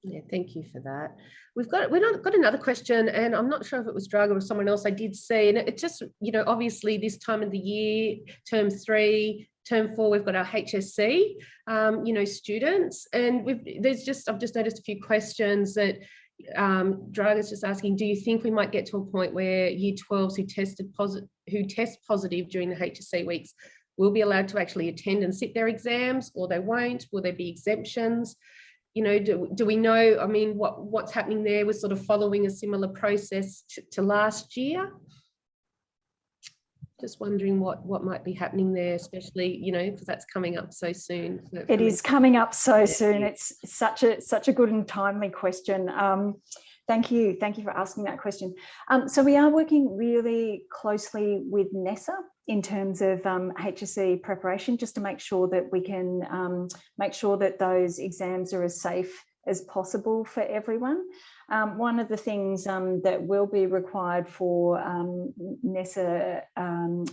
Yeah, thank you for that. We've got another question, and I'm not sure if it was Draga or someone else I did see, and it just, obviously this time of the year, term 3, term 4, we've got our HSC, students, and I've just noticed a few questions that Draga's just asking, do you think we might get to a point where year 12s who test positive during the HSC weeks will be allowed to actually attend and sit their exams, or they won't? Will there be exemptions? Do we know, what's happening there? We're sort of following a similar process to last year. Just wondering what might be happening there, especially, you know, because that's coming up so soon. It is coming up so soon. It's such a good and timely question. Thank you for asking that question. So we are working really closely with NESA in terms of HSC preparation, just to make sure that we can make sure that those exams are as safe as possible for everyone. One of the things that will be required for NESA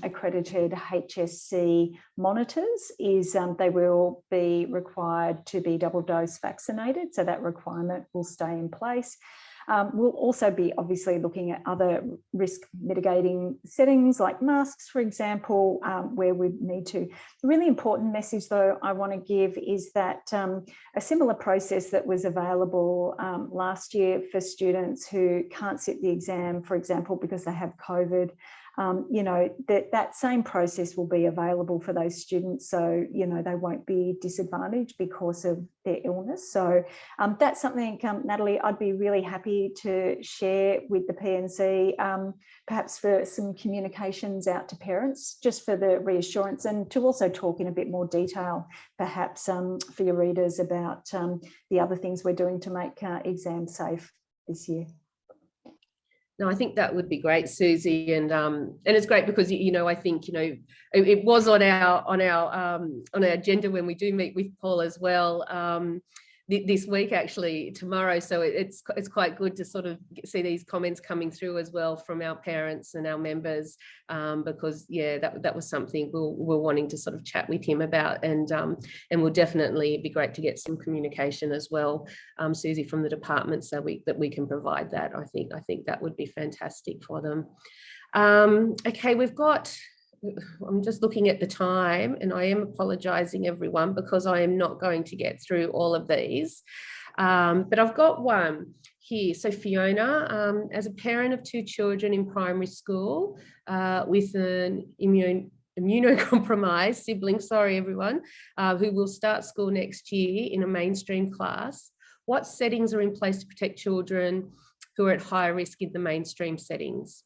accredited HSC monitors is they will be required to be double dose vaccinated, so that requirement will stay in place. We'll also be obviously looking at other risk mitigating settings like masks, for example, where we need to. The really important message, though, I want to give is that a similar process that was available last year for students who can't sit the exam, for example, because they have COVID, you know, that same process will be available for those students, so you know they won't be disadvantaged because of their illness. So that's something, Natalie, I'd be really happy to share with the P&C, perhaps for some communications out to parents, just for the reassurance, and to also talk in a bit more detail, perhaps for your readers, about the other things we're doing to make exams safe this year. No, I think that would be great, Susie, and it's great because, you know, I think, you know, it was on our agenda when we do meet with Paul as well this week, actually tomorrow. So it's quite good to sort of see these comments coming through as well from our parents and our members, because yeah, that was something we're wanting to sort of chat with him about, and will definitely be great to get some communication as well, Susie, from the departments that we can provide that. I think that would be fantastic for them. Okay, I'm just looking at the time, and I am apologising, everyone, because I am not going to get through all of these. But I've got one here. So Fiona, as a parent of 2 children in primary school with an immunocompromised sibling, sorry everyone, who will start school next year in a mainstream class, what settings are in place to protect children who are at higher risk in the mainstream settings?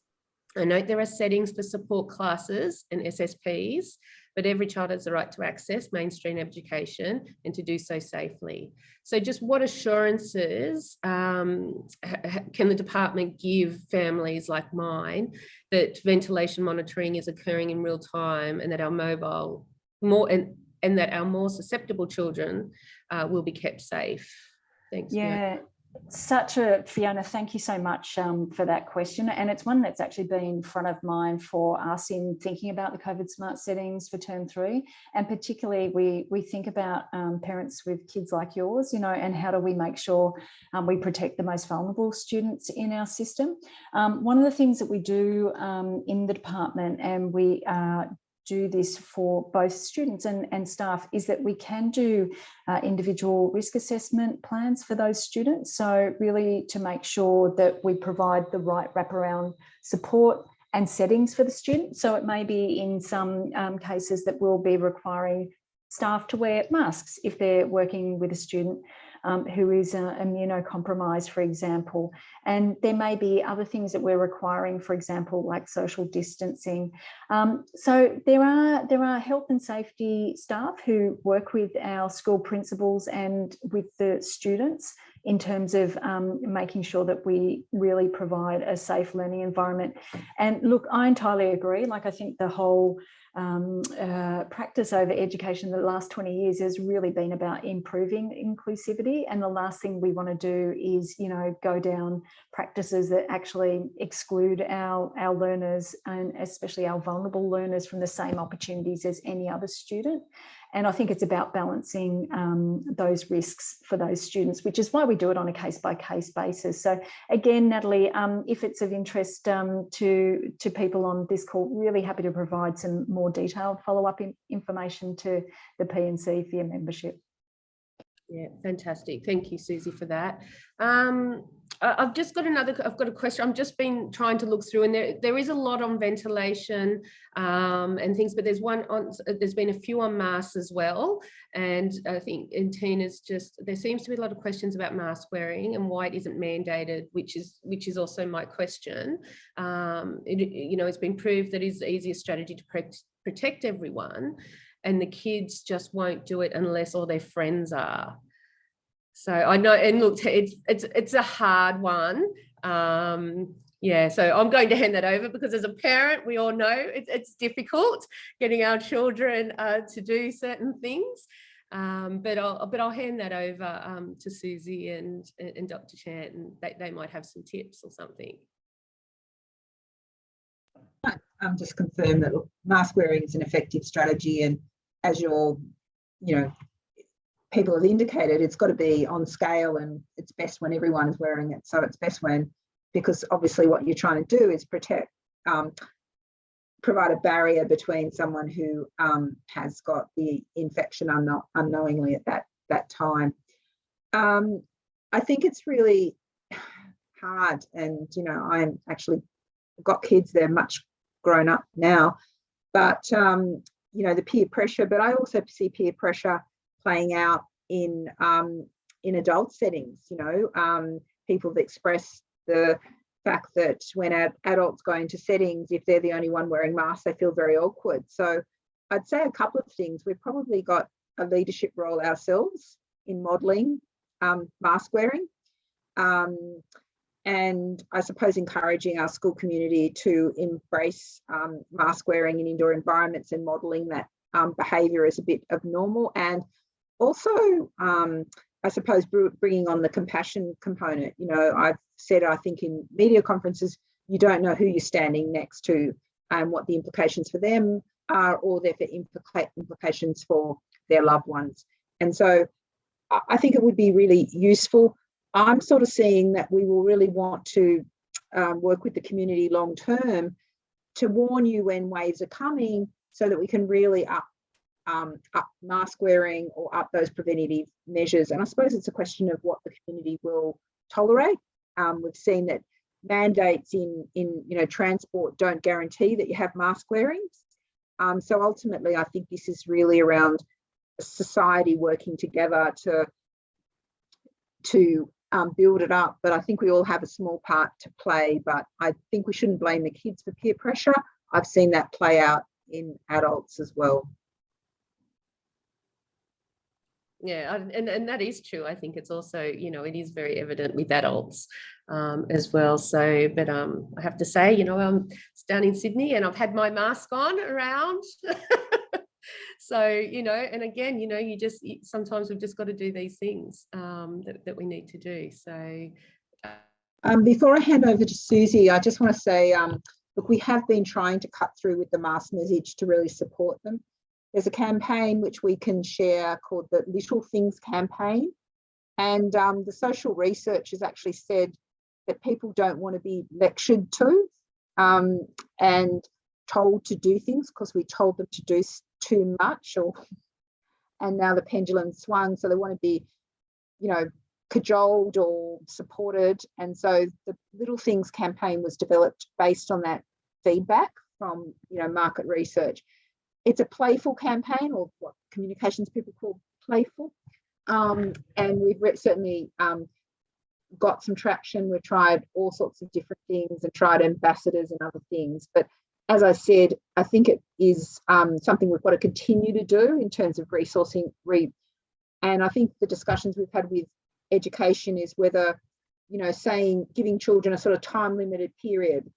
I note there are settings for support classes and SSPs, but every child has the right to access mainstream education and to do so safely. So just what assurances can the department give families like mine that ventilation monitoring is occurring in real time, and that our that our more susceptible children will be kept safe? Thanks. Yeah. Fiona, thank you so much for that question. And it's one that's actually been front of mind for us in thinking about the COVID smart settings for term 3. And particularly we think about parents with kids like yours, you know, and how do we make sure we protect the most vulnerable students in our system. One of the things that we do in the department, and we do this for both students and staff, is that we can do individual risk assessment plans for those students. So really to make sure that we provide the right wraparound support and settings for the student. So it may be in some cases that we'll be requiring staff to wear masks if they're working with a student who is immunocompromised, for example. And there may be other things that we're requiring, for example, like social distancing. So there are health and safety staff who work with our school principals and with the students in terms of making sure that we really provide a safe learning environment. And look, I entirely agree. Like, I think the whole practice over education the last 20 years has really been about improving inclusivity, and the last thing we want to do is, you know, go down practices that actually exclude our learners, and especially our vulnerable learners, from the same opportunities as any other student. And I think it's about balancing those risks for those students, which is why we do it on a case-by-case basis. So again, Natalie, if it's of interest to people on this call, really happy to provide some more detailed follow-up information to the P&C for your membership. Yeah, fantastic. Thank you, Susie, for that. I've just got I've got a question. I've just been trying to look through, and there is a lot on ventilation and things, but there's been a few on masks as well. And I think in Tina's there seems to be a lot of questions about mask wearing and why it isn't mandated, which is also my question. It's been proved that it's the easiest strategy to protect everyone, and the kids just won't do it unless all their friends are. So I know, and look, it's a hard one. Yeah, so I'm going to hand that over, because as a parent, we all know it's difficult getting our children to do certain things. But I'll hand that over to Susie and Dr. Chant, and they might have some tips or something. Just confirm that mask wearing is an effective strategy, and as people have indicated, it's got to be on scale, and it's best when everyone is wearing it. So it's best because obviously what you're trying to do is provide a barrier between someone who has got the infection unknowingly at that time. I think it's really hard, and I'm actually got kids, they're much grown up now, but the peer pressure, but I also see peer pressure playing out in adult settings. People that express the fact that when adults go into settings, if they're the only one wearing masks, they feel very awkward. So I'd say a couple of things. We've probably got a leadership role ourselves in modelling mask wearing, and I suppose encouraging our school community to embrace mask wearing in indoor environments and modelling that behaviour as a bit of normal. And also, I suppose, bringing on the compassion component. I've said, I think in media conferences, you don't know who you're standing next to and what the implications for them are, or their implications for their loved ones. And so I think it would be really useful. I'm sort of seeing that we will really want to work with the community long term to warn you when waves are coming, so that we can really up mask wearing or up those preventative measures. And I suppose it's a question of what the community will tolerate. We've seen that mandates in transport don't guarantee that you have mask wearing. So ultimately, I think this is really around society working together to build it up. But I think we all have a small part to play. But I think we shouldn't blame the kids for peer pressure. I've seen that play out in adults as well. Yeah, and that is true. I think it's also, it is very evident with adults as well. So, but I have to say, I'm down in Sydney and I've had my mask on around. So, and again, sometimes we've just got to do these things that we need to do. So, before I hand over to Susie, I just want to say, look, we have been trying to cut through with the mask message to really support them. There's a campaign which we can share called the Little Things Campaign. And the social research has actually said that people don't want to be lectured to and told to do things because we told them to do too much, and now the pendulum swung. So they want to be, cajoled or supported. And so the Little Things campaign was developed based on that feedback from, market research. It's a playful campaign, or what communications people call playful. And we've certainly got some traction. We've tried all sorts of different things and tried ambassadors and other things. But as I said, I think it is something we've got to continue to do in terms of resourcing. And I think the discussions we've had with education is whether, giving children a sort of time-limited period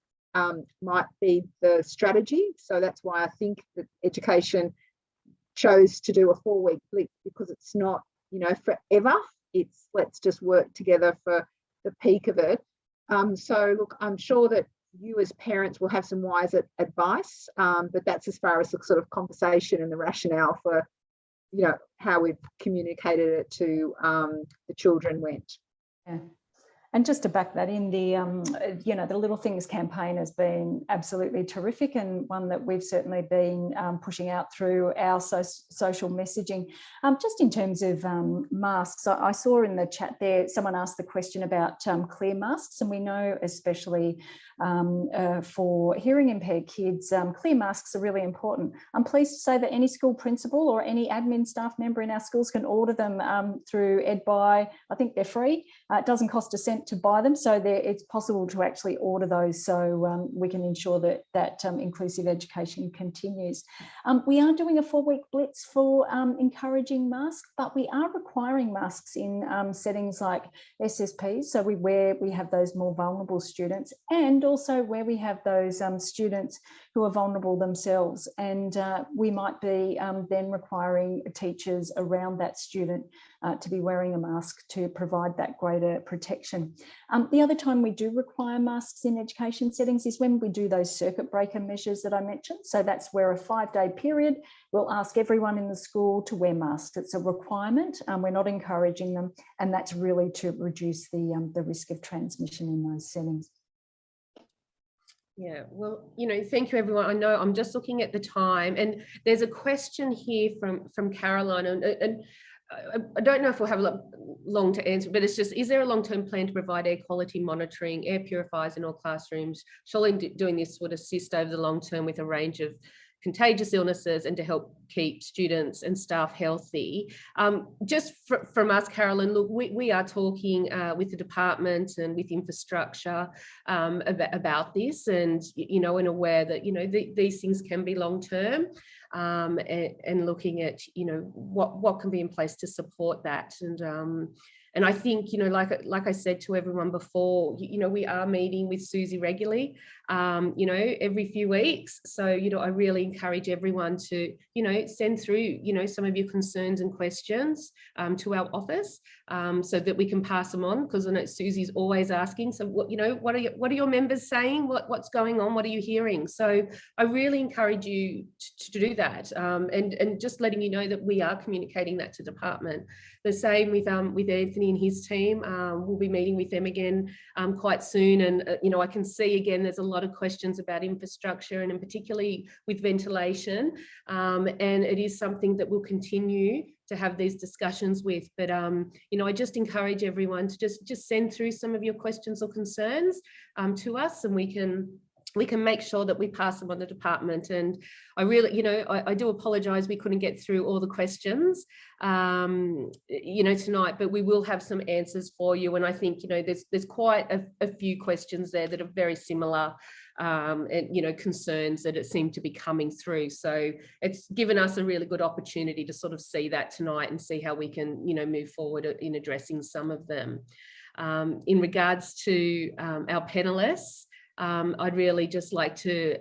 might be the strategy. So that's why I think that education chose to do a 4-week blip, because it's not, forever. It's let's just work together for the peak of it. So look, I'm sure that you as parents will have some wise advice, but that's as far as the sort of conversation and the rationale for, how we've communicated it to the children went. Yeah. And just to back that in, the Little Things campaign has been absolutely terrific, and one that we've certainly been pushing out through our social messaging. Just in terms of masks, I saw in the chat there, someone asked the question about clear masks, and we know especially for hearing impaired kids, clear masks are really important. I'm pleased to say that any school principal or any admin staff member in our schools can order them through EdBuy. I think they're free. It doesn't cost a cent to buy them, so it's possible to actually order those, so we can ensure that inclusive education continues. We are doing a 4-week blitz for encouraging masks, but we are requiring masks in settings like SSPs, so we have those more vulnerable students, and also where we have those students who are vulnerable themselves, and we might be then requiring teachers around that student to be wearing a mask to provide that greater protection. The other time we do require masks in education settings is when we do those circuit breaker measures that I mentioned. So that's where a 5-day period, we'll ask everyone in the school to wear masks. It's a requirement, we're not encouraging them, and that's really to reduce the risk of transmission in those settings. Yeah, well, thank you, everyone. I know I'm just looking at the time, and there's a question here from Caroline, and I don't know if we'll have long to answer, but it's just, is there a long-term plan to provide air quality monitoring, air purifiers in all classrooms? Surely doing this would assist over the long term with a range of contagious illnesses and to help keep students and staff healthy. Just from us, Carolyn, look, we are talking with the department and with infrastructure about this, and and aware that these things can be long term, and looking at what can be in place to support that. And I think, like I said to everyone before, we are meeting with Susie regularly, every few weeks. So, I really encourage everyone to, send through, some of your concerns and questions to our office, so that we can pass them on, because I know Susie's always asking. So, what are your members saying? What's going on? What are you hearing? So I really encourage you to do that, and just letting you know that we are communicating that to department. The same with Anthony and his team. We'll be meeting with them again quite soon, and I can see again there's a lot of questions about infrastructure, and in particularly with ventilation, and it is something that we'll continue to have these discussions with. But I just encourage everyone to just send through some of your questions or concerns to us, and we can make sure that we pass them on the department. And I really, I do apologise we couldn't get through all the questions, tonight, but we will have some answers for you. And I think, there's quite a few questions there that are very similar, and, concerns that seem to be coming through. So it's given us a really good opportunity to sort of see that tonight and see how we can, move forward in addressing some of them. In regards to our panellists, I'd really just like to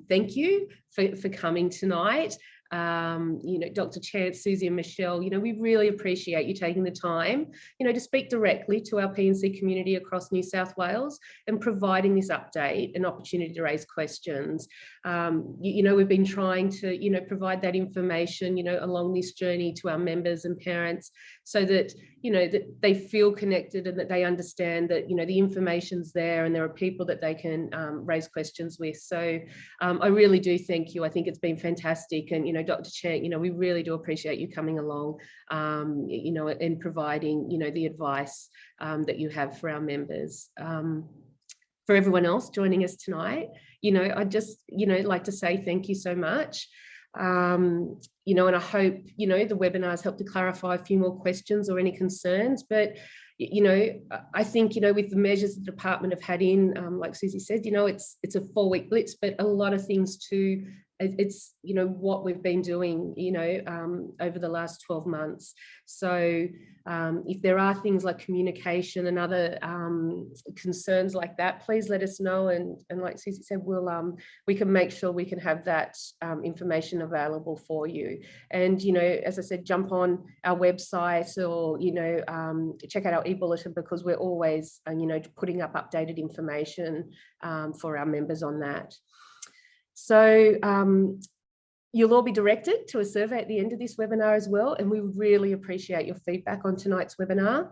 thank you for coming tonight. Dr. Chance, Susie and Michelle, we really appreciate you taking the time, to speak directly to our P&C community across New South Wales and providing this update and opportunity to raise questions. We've been trying to, provide that information, along this journey to our members and parents, so that, that they feel connected and that they understand that, the information's there and there are people that they can raise questions with. So I really do thank you. I think it's been fantastic. And, Dr. Chant, we really do appreciate you coming along, and providing, the advice that you have for our members. For everyone else joining us tonight, I'd just, like to say thank you so much. And I hope, the webinars help to clarify a few more questions or any concerns. But, I think, with the measures the department have had in, like Susie said, it's a 4-week blitz, but a lot of things too. It's, what we've been doing, over the last 12 months. So if there are things like communication and other concerns like that, please let us know. And like Susie said, we can make sure we can have that information available for you. And, as I said, jump on our website or, check out our e-bulletin, because we're always, putting up updated information for our members on that. So you'll all be directed to a survey at the end of this webinar as well, and we really appreciate your feedback on tonight's webinar.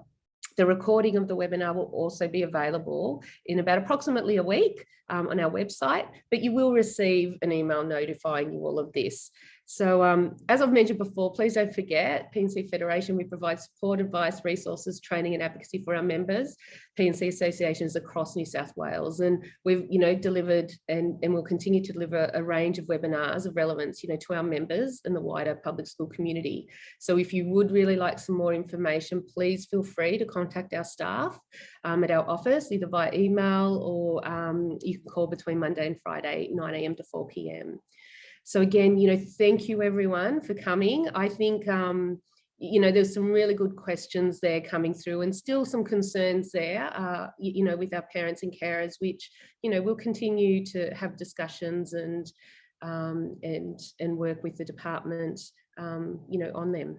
The recording of the webinar will also be available in about approximately a week on our website, but you will receive an email notifying you all of this. So as I've mentioned before, please don't forget, P&C Federation, we provide support, advice, resources, training and advocacy for our members, P&C associations across New South Wales. And we've, delivered and will continue to deliver a range of webinars of relevance, to our members and the wider public school community. So if you would really like some more information, please feel free to contact our staff at our office, either via email or you can call between Monday and Friday, 9 a.m. to 4 p.m. So again, thank you everyone for coming. I think, there's some really good questions there coming through and still some concerns there, with our parents and carers, which, we'll continue to have discussions and work with the department, on them.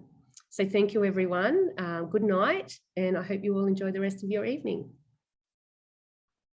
So thank you everyone. Good night, and I hope you all enjoy the rest of your evening.